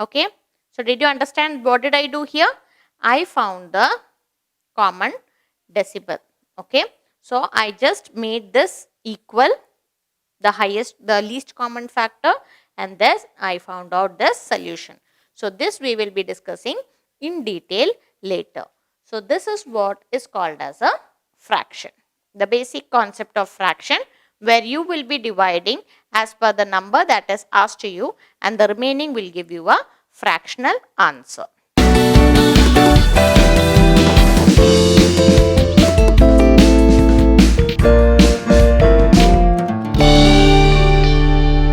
Okay. So did you understand what did I do here? I found the common decibel. Okay. So I just made this equal the least common factor, and thus I found out the solution. So this we will be discussing in detail later. So this is what is called as a fraction. The basic concept of fraction, where you will be dividing as per the number that is asked to you, and the remaining will give you a fractional answer.